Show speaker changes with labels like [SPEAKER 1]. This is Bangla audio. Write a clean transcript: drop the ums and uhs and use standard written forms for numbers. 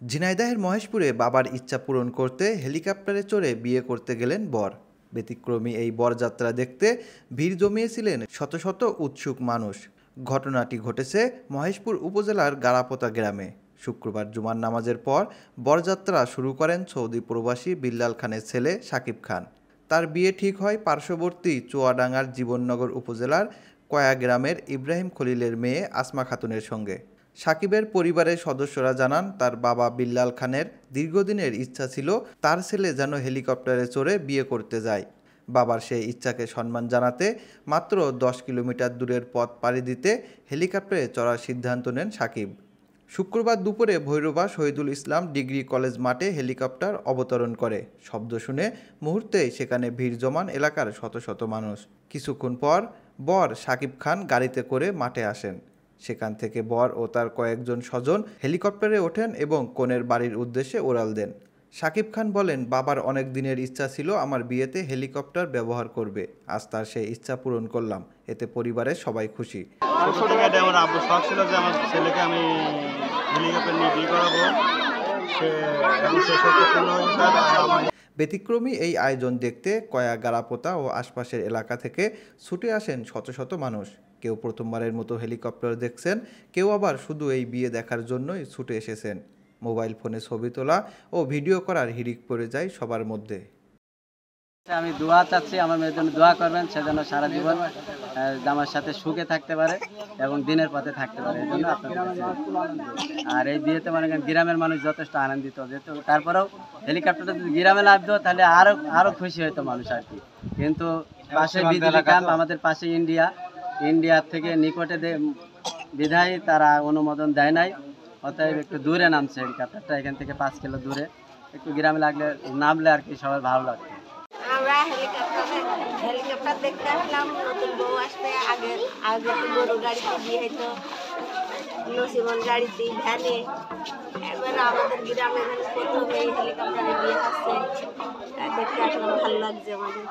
[SPEAKER 1] ঝিনাইদহের মহেশপুরে বাবার ইচ্ছা পূরণ করতে হেলিকপ্টারে চড়ে বিয়ে করতে গেলেন বর। ব্যতিক্রমী এই বরযাত্রা দেখতে ভিড় জমিয়েছিলেন শত শত উৎসুক মানুষ। ঘটনাটি ঘটেছে মহেশপুর উপজেলার গাড়াপোতা গ্রামে। শুক্রবার জুমার নামাজের পর বরযাত্রা শুরু করেন সৌদি প্রবাসী বিল্লাল খানের ছেলে সাকিব খান। তার বিয়ে ঠিক হয় পার্শ্ববর্তী চুয়াডাঙ্গার জীবননগর উপজেলার কয়া গ্রামের ইব্রাহিম খলিলের মেয়ে আসমা খাতুনের সঙ্গে। সাকিবের পরিবারের সদস্যরা জানান, তার বাবা বিল্লাল খানের দীর্ঘদিনের ইচ্ছা ছিল তার ছেলে যেন হেলিকপ্টারে চড়ে বিয়ে করতে যায়। বাবার সেই ইচ্ছাকে সম্মান জানাতে মাত্র 10 কিলোমিটার দূরের পথ পাড়ি দিতে হেলিকপ্টারে চড়ার সিদ্ধান্ত নেন সাকিব। শুক্রবার দুপুরে ভৈরবা শহীদুল ইসলাম ডিগ্রি কলেজ মাঠে হেলিকপ্টার অবতরণ করে। শব্দ শুনে মুহূর্তেই সেখানে ভিড় জমান এলাকার শত শত মানুষ। কিছুক্ষণ পর বর সাকিব খান গাড়িতে করে মাঠে আসেন। সেখান থেকে বর ও তার কয়েকজন স্বজন হেলিকপ্টারে ওঠেন এবং কনের বাড়ির উদ্দেশ্যে উড়াল দেন। সাকিব খান বলেন, বাবার অনেক দিনের ইচ্ছা ছিল আমার বিয়েতে হেলিকপ্টার ব্যবহার করবে। আজ তার সেই ইচ্ছা পূরণ করলাম। এতে পরিবারের সবাই খুশি।
[SPEAKER 2] ছোটখাটো আমার আব্বুর শখ ছিল যে আমার ছেলেকে আমি হেলিকপ্টার নিয়ে বিয়ে করাবো।
[SPEAKER 1] ব্যতিক্রমী এই আয়োজন দেখতে কয়া গাড়াপোতা ও আশপাশের এলাকা থেকে ছুটে আসেন শত শত মানুষ। কেউ প্রথমবারের মতো হেলিকপ্টার দেখছেন, কেউ আবার শুধু এই বিয়ে দেখার জন্যই ছুটে এসেছেন। মোবাইল ফোনে ছবি তোলা ও ভিডিও করার হিড়িক পড়ে যায় সবার মধ্যে।
[SPEAKER 3] আমি দোয়া চাচ্ছি, আমার মেয়ের জন্য দোয়া করবেন, সে যেন সারা জীবন আমার সাথে সুখে থাকতে পারে এবং দিনের পথে থাকতে পারে। এই জন্য আপনাদের আর এই বিয়েতে মনে করেন গ্রামের মানুষ যথেষ্ট আনন্দিত, যেহেতু তারপরেও হেলিকপ্টারটা যদি গ্রামে নামতো তাহলে আরো খুশি হতো মানুষ আর কি। কিন্তু পাশে বিদ্যুৎ ক্যাম্প, আমাদের পাশে ইন্ডিয়ার থেকে নিকটে বিধায় তারা অনুমোদন দেয় নাই, অতএব একটু দূরে নামছে হেলিকপ্টারটা, এখান থেকে 5 কিলো দূরে। একটু গ্রামে নামলে আর কি সবাই ভালো লাগতো।
[SPEAKER 4] আমরা হেলিকপ্টার দেখতে আসলাম। নতুন বউ আসবে, আগে তো গরু গাড়িতে বিয়ে হইতো, নসিমন গাড়িতে, ভ্যানে। এবার আমাদের গ্রামের প্রথমে হেলিকপ্টারে বিয়ে হচ্ছে, দেখতে আসলাম, ভালো লাগছে আমাদের।